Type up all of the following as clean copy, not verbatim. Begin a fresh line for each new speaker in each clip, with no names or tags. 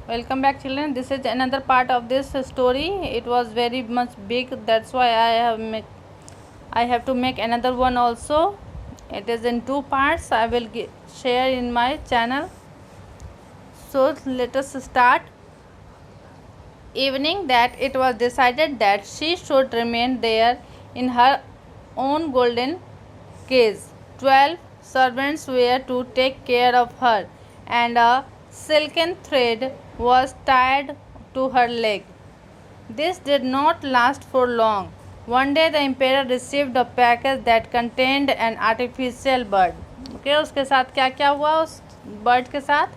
Welcome back, children. This is another part of this story. It was very much big. That's why I have to make another one also. It is in two parts. I will share in my channel. So let us start. Evening that it was decided that she should remain there in her own golden cage. 12 servants were to take care of her, and a silken thread was tied to her leg. This did not last for long. One day the emperor received a package that contained an artificial bird. Okay, उसके साथ क्या क्या हुआ? उस bird के साथ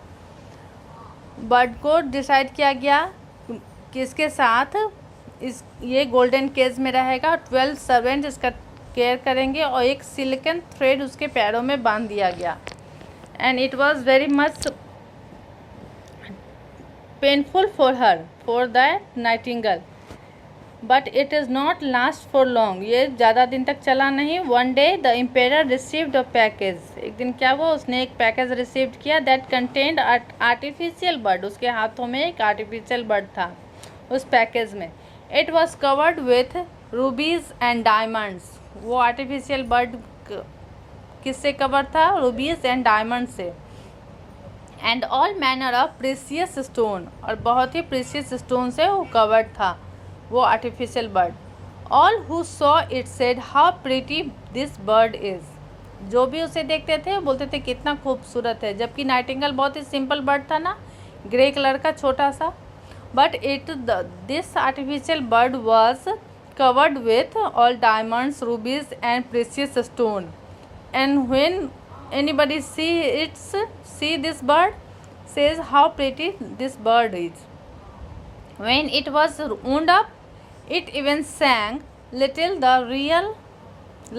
bird को decide किया गया कि इसके साथ ये गोल्डन केज में रहेगा। 12 सर्वेंट इसका केयर करेंगे और एक सिलिकन थ्रेड उसके पैरों में बांध दिया गया। And it was very much painful for her, for the Nightingale, but it is not last for long. ये ज़्यादा दिन तक चला नहीं। One day the emperor received a package. एक दिन क्या हुआ, उसने एक पैकेज रिसीव किया दैट कंटेन्ड आर्टिफिशियल बर्ड। उसके हाथों में एक आर्टिफिशियल बर्ड था उस पैकेज में। It was covered with रूबीज and diamonds. वो आर्टिफिशियल बर्ड किससे कवर था? रूबीज एंड डायमंड से। And all manner of precious stone, और बहुत ही प्रीसियस स्टोन से वो कवर्ड था वो artificial bird. All who saw it said how pretty this bird is. जो भी उसे देखते थे बोलते थे कितना खूबसूरत है। जबकि नाइटिंगेल बहुत ही सिंपल बर्ड था ना, ग्रे कलर का छोटा सा। But this artificial bird was covered with all diamonds, rubies and precious stone. And when anybody see this bird, says how pretty this bird is. When it was wound up, it even sang little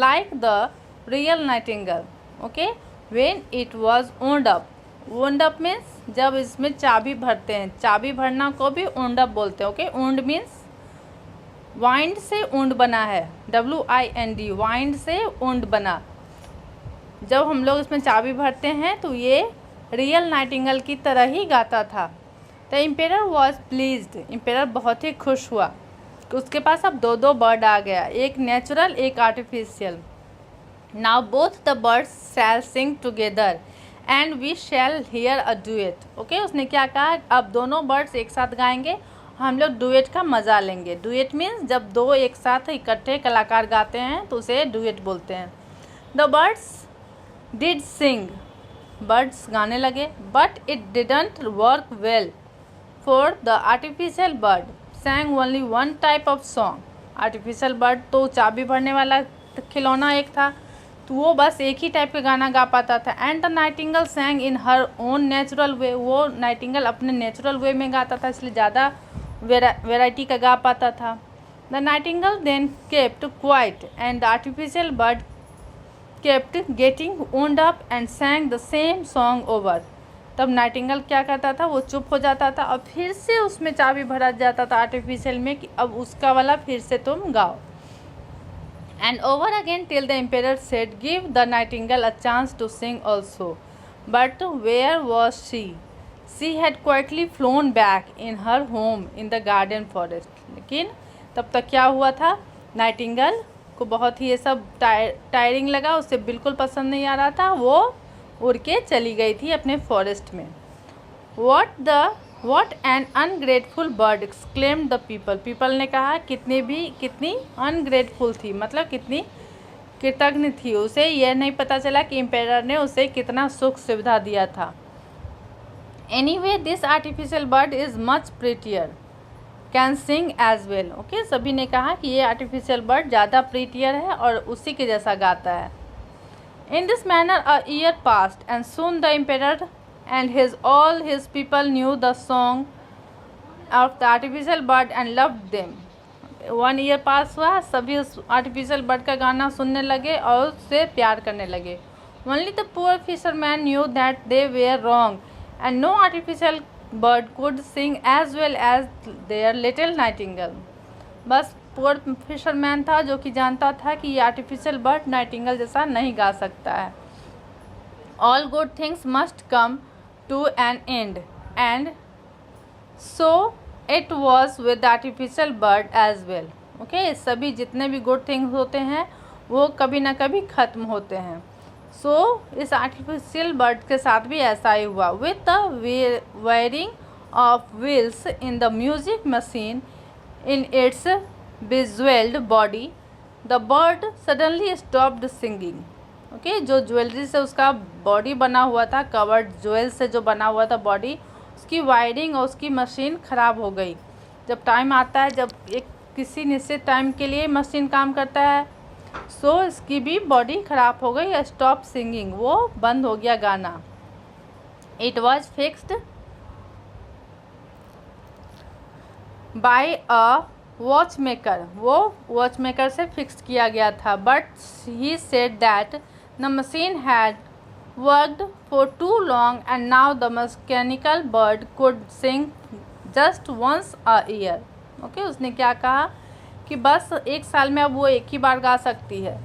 like the real nightingale. Okay, when it was wound up means जब इसमें चाबी भरते हैं। चाबी भरना को भी wound up बोलते हैं। Okay, wound means वाइंड से ऊंड बना है, WIND, वाइंड से ऊंड बना। जब हम लोग इसमें चाबी भरते हैं तो ये रियल नाइटिंगेल की तरह ही गाता था। The emperor was pleased. Emperor बहुत ही खुश हुआ कि उसके पास अब दो बर्ड आ गया, एक नेचुरल एक artificial. Now both the birds shall sing together and we shall hear a duet. Okay, उसने क्या कहा, अब दोनों बर्ड्स एक साथ गाएंगे, हम लोग डुएट का मज़ा लेंगे। डुएट मीन्स जब दो एक साथ इकट्ठे कलाकार गाते हैं तो उसे डुएट बोलते हैं। The birds did sing, birds गाने लगे। But it didn't work well for the artificial bird sang only one type of song. Artificial bird तो चाबी भरने वाला खिलौना एक था, तो वो बस एक ही टाइप का गाना गा पाता था। And the Nightingale सैंग in her own natural way. वो नाइटिंगेल अपने नेचुरल वे में गाता था, इसलिए ज़्यादा वेराइटी का गा पाता था। The nightingale then kept quiet and the artificial bird kept getting wound up and sang the same song over. तब नाइटिंगेल क्या करता था, वो चुप हो जाता था और फिर से उसमें चाबी भरा जाता था आर्टिफिशियल में कि अब उसका वाला फिर से तुम गाओ। And over again till the emperor said give the nightingale a chance to sing also. But where was she? She had quietly flown back in her home in the garden forest. लेकिन तब तक क्या हुआ था, Nightingale को बहुत ही ये सब टायरिंग लगा, उसे बिल्कुल पसंद नहीं आ रहा था। वो उड़ के चली गई थी अपने फॉरेस्ट में। What an ungrateful bird exclaimed the people. People ने कहा कितनी अनग्रेटफुल थी, मतलब कितनी कृतज्ञ थी। उसे यह नहीं पता चला कि एम्पेरर ने उसे कितना सुख सुविधा दिया था। Anyway, this artificial bird is much prettier, can sing as well. Okay, सभी ने कहा कि ये artificial bird ज़्यादा prettier है और उसी के जैसा गाता है। In this manner a year passed and soon the emperor and all his people knew the song of the artificial bird and loved them. 1 year pass हुआ, सभी उस artificial bird का गाना सुनने लगे और उससे प्यार करने लगे। Only the poor fisherman knew that they were wrong and no artificial bird could sing as well as their little nightingale. बस पुअर फिशरमैन था जो कि जानता था कि ये आर्टिफिशियल बर्ड नाइटिंगेल जैसा नहीं गा सकता है। All good things must come to an end and so it was with artificial bird as well. Okay, सभी जितने भी गुड थिंग्स होते हैं वो कभी ना कभी ख़त्म होते हैं। सो इस आर्टिफिशियल बर्ड के साथ भी ऐसा ही हुआ। With the wiring of wheels in the music machine in its bejewelled body, the bird suddenly stopped singing. Okay, जो ज्वेलरी से उसका बॉडी बना हुआ था, कवर्ड ज्वेल से जो बना हुआ था बॉडी, उसकी वायरिंग और उसकी मशीन ख़राब हो गई। जब टाइम आता है, जब एक किसी निश्चित टाइम के लिए मशीन काम करता है, सो इसकी भी बॉडी ख़राब हो गई। स्टॉप सिंगिंग, वो बंद हो गया गाना। It was fixed by a watch maker, वो वॉच मेकर से फिक्स किया गया था। But he said that the machine had worked for too long and now the mechanical bird could sing just once a year. Okay, उसने क्या कहा कि बस एक साल में अब वो एक ही बार गा सकती है।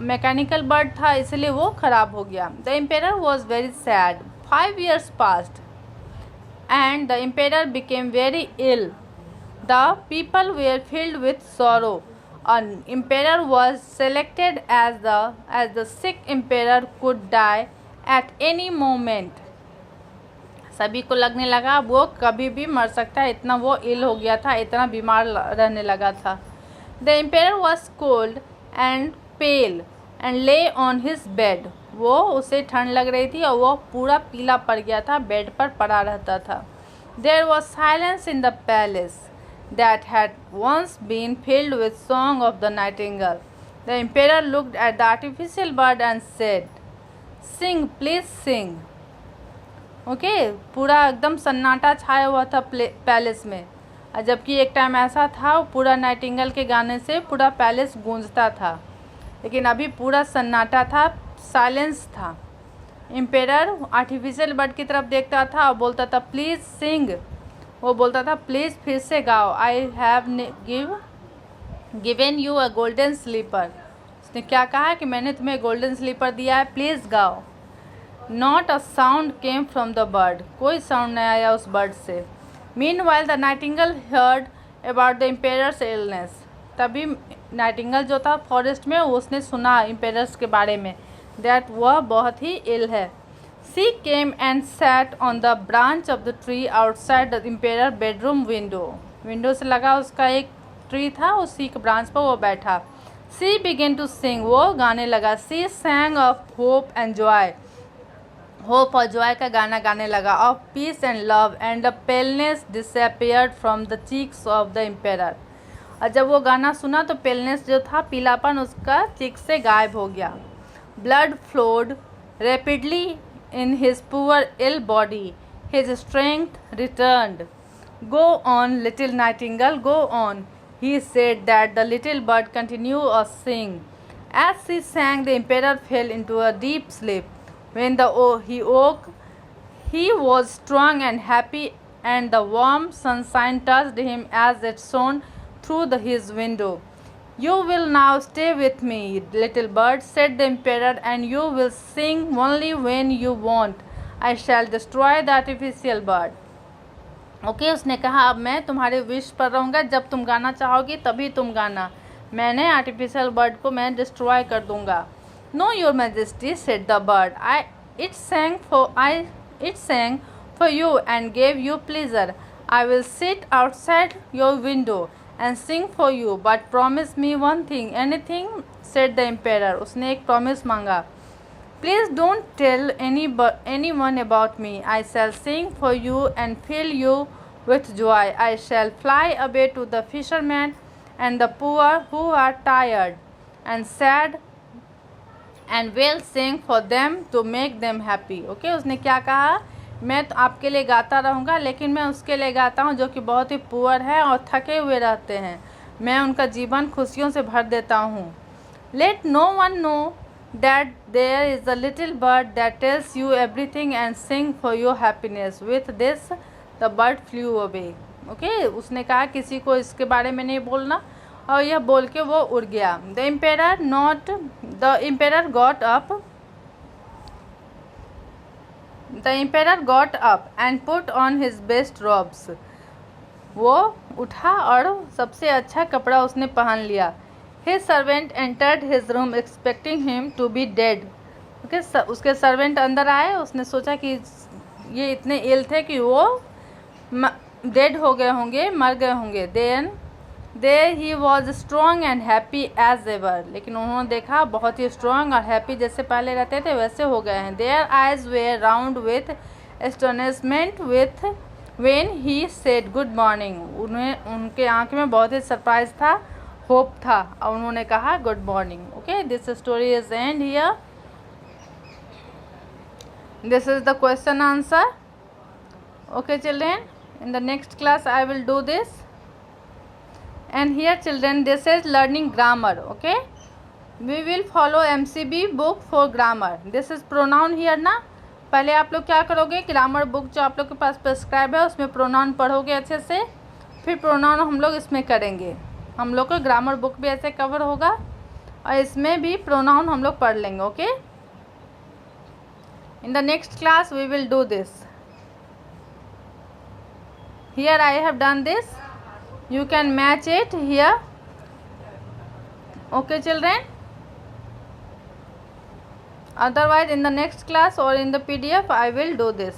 मैकेनिकल बर्ड था इसलिए वो ख़राब हो गया। The emperor was very sad. 5 years passed and the emperor became very ill. The people were filled with sorrow. An emperor was selected as the sick emperor could die at any moment. सभी को लगने लगा वो कभी भी मर सकता है, इतना वो इल हो गया था, इतना बीमार रहने लगा था। The emperor was cold and pale and lay on his bed. वो उसे ठंड लग रही थी और वो पूरा पीला पड़ गया था, बेड पर पड़ा रहता था। There was silence in the palace that had once been filled with song of the nightingale. The emperor looked at the artificial bird and said, "Sing, please sing." Okay, पूरा एकदम सन्नाटा छाया हुआ था पैलेस में। जबकि एक टाइम ऐसा था पूरा नाइटिंगेल के गाने से पूरा पैलेस गूंजता था, लेकिन अभी पूरा सन्नाटा था, साइलेंस था। एम्पेरर आर्टिफिशियल बर्ड की तरफ देखता था और बोलता था प्लीज़ सिंग। वो बोलता था प्लीज़ फिर से गाओ। I have given you a golden slipper. उसने क्या कहा कि मैंने तुम्हें गोल्डन स्लीपर दिया है, प्लीज़ गाओ। Not a sound came from the bird, कोई साउंड नहीं आया उस बर्ड से। Meanwhile the nightingale heard about the emperor's illness. तभी नाइटिंगेल जो था फॉरेस्ट में, उसने सुना एम्पेरर्स के बारे में, दैट वह बहुत ही इल है। She came and sat on the branch of the tree outside the emperor bedroom window. Window से लगा उसका एक ट्री था, उसी के ब्रांच पर वो बैठा। सी बिगेन टू सिंग, वो गाने लगा। She sang of hope and joy, hope और जॉय का गाना गाने लगा। Of peace and love and the paleness disappeared from the cheeks of the emperor. और जब वो गाना सुना तो पेलनेस जो था, पीलापन उसका चीक से गायब हो गया। Blood flowed rapidly in his poor ill body, his strength returned. Go on little nightingale, go on, he said that the little bird continued to sing. As she sang, the emperor fell into a deep sleep. When he woke, he was strong and happy, and the warm sunshine touched him as it shone through his window. You will now stay with me, little bird, said the emperor, and you will sing only when you want. I shall destroy the artificial bird. Okay, उसने कहा अब मैं तुम्हारे wish पर रहूँगा, जब तुम गाना चाहोगी तभी तुम गाना, मैंने आर्टिफिशियल बर्ड को मैं डिस्ट्रॉय कर दूँगा। Know your majesty, said the bird, it sang for you and gave you pleasure. I will sit outside your window and sing for you, but promise me one thing. Anything, said the emperor. उसने एक promise मांगा। Please don't tell anyone about me. I shall sing for you and fill you with joy. I shall fly away to the fishermen and the poor who are tired and sad, and will sing for them to make them happy. Okay, उसने क्या कहा, मैं तो आपके लिए गाता रहूँगा, लेकिन मैं उसके लिए गाता हूँ जो कि बहुत ही पुअर है और थके हुए रहते हैं, मैं उनका जीवन खुशियों से भर देता हूँ। Let no one know that there is a little bird that tells you everything and sing for your happiness. With this, the bird flew away. Okay, उसने कहा किसी को इसके बारे में नहीं बोलना, और यह बोल के वो उड़ गया। The emperor got up and put on his best robes. वो उठा और सबसे अच्छा कपड़ा उसने पहन लिया। His servant entered his room expecting him to be dead. Okay, उसके सर्वेंट अंदर आए, उसने सोचा कि ये इतने इल थे कि वो डेड हो गए होंगे, मर गए होंगे। There he was strong and happy as ever, लेकिन उन्होंने देखा बहुत ही स्ट्रॉन्ग और हैप्पी जैसे पहले रहते थे वैसे हो गए हैं। Their eyes were round with astonishment with when he said good morning, उन्हें उनके आँख में बहुत ही सरप्राइज था, होप था, और उन्होंने कहा good morning. Okay, this story is and here. This is the question answer. Okay children, in the next class I will do this. And here children, this is learning grammar. Okay, we will follow MCB book for grammar. This is pronoun here ना। पहले आप लोग क्या करोगे, grammar book जो आप लोग के पास प्रिस्क्राइब है उसमें प्रोनाउन पढ़ोगे अच्छे से, फिर प्रोनाउन हम लोग इसमें करेंगे। हम लोग का ग्रामर बुक भी ऐसे कवर होगा और इसमें भी प्रोनाउन हम लोग पढ़ लेंगे। Okay, in the next class we will do this. Here I have done this, you can match it here. Okay children, otherwise in the next class or in the PDF I will do this.